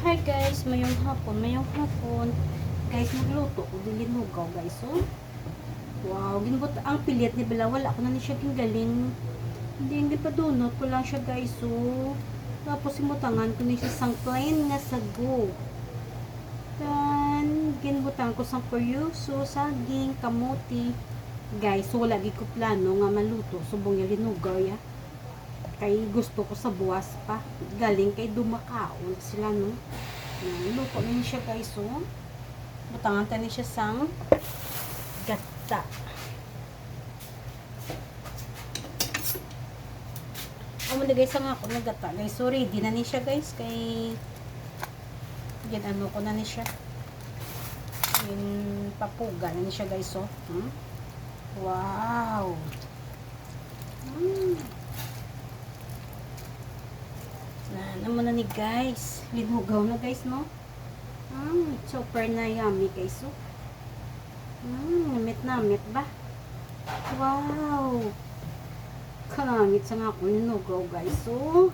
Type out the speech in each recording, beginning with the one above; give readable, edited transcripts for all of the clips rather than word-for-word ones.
Hi guys, mayong hapon. Guys, magluto ko dilinugaw guys, oh. Wow, ginbot ang pilit ni Bella, wala ko na ni siya galing. Hindi pa donut ko lang siya guys, oh. Tapos simutangan ko ni siya sang plain nga sago. Dan, ginbutan ko sang kuryuso, saging, kamuti. Guys, so wala ko plano nga maluto subong yung linugaw ya. Kay gusto ko sa buwas pa. Galing kay dumakaon sila, no. Luto na siya guys, oh. Butangan tayo siya sang gata. Muna guys, ang ako na gata guys. So ready na ni siya guys. Kay ano ko na ni siya. Yung papuga na ni siya guys, oh. Wow. Naman na ni guys. Linugaw na guys, no? Super na yummy guys, oh. Namit ba? Wow. Kanamit sa nga akong linugaw guys, oh.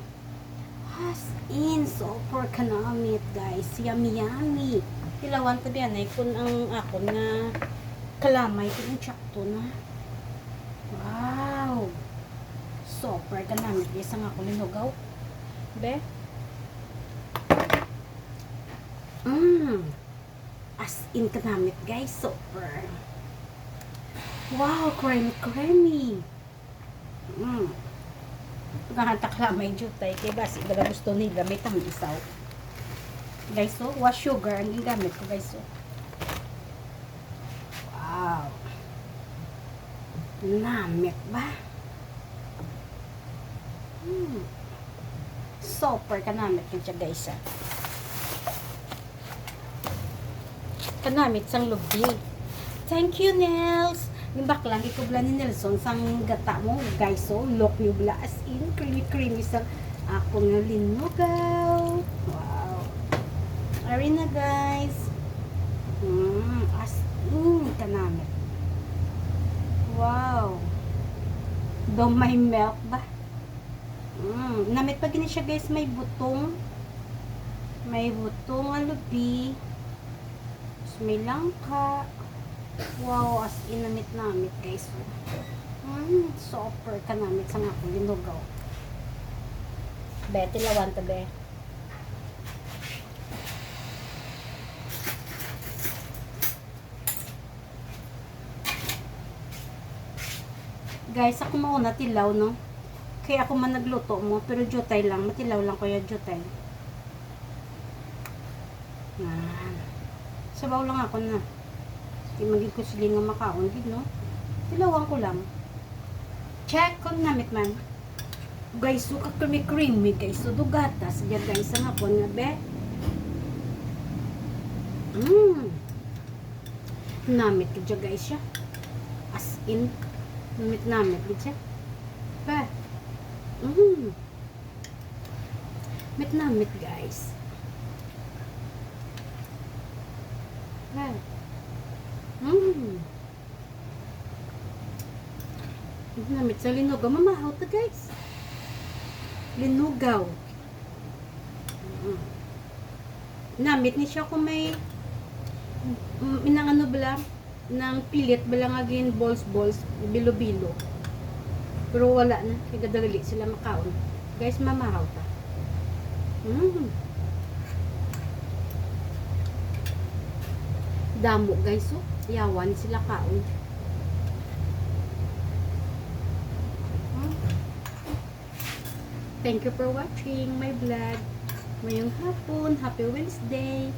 As in, super kanamit guys. Yummy yummy. Ilawan tabi yan eh. Kung ang ako na kalamay ko yung tsakto na. Wow. Super kanamit guys ang ako linugaw. Be? As in kanamit guys, super. Wow, creamy. Pagkakantakla may jutay kay basi baga gusto nila may tamisaw. Guys, so was sugar ang gigamit ko guys, so. Wow. Namit ba? Super kanamit yun siya guys, ah. Kanamit sang lubi. Thank you, Nels. Yung baklang ikubla ni Nelson sang gata mo guys, so look nyo bla as in creamy sang ako nga linugaw. Wow. Ari na guys. As in kanamit. Wow. Do may milk ba? Namit pa gini siya guys, may butong ang lubi. May langka. Wow, as in namit guys. Super kanamit sa nga akong linugaw. Be, tilawan to be. Guys, ako mauna tilaw, no? Kaya ako man nagluto mo, pero jutay lang. Matilaw lang ko yung jutay. Sabaw lang ako na. Di magig ko sila nga makaon, no? Tilawan ko lang. Check kung namit man. Guys, so creamy guys. So dugatas. Diyan guys, ang hapon nga, be. Namit ko dyan guys siya. As in, namit ko siya. Be. Namit guys. Be. Namit sa linugaw. Mamahaw to guys. Linugaw. Namit ni siya kung may inang ano bala ng pilit bala nga gin balls bilo pero wala na kaya dali sila makaon guys. Mamahaw ta. Damo guys, so yawan sila kaon. Thank you for watching my vlog. Ngayong hapon, happy Wednesday.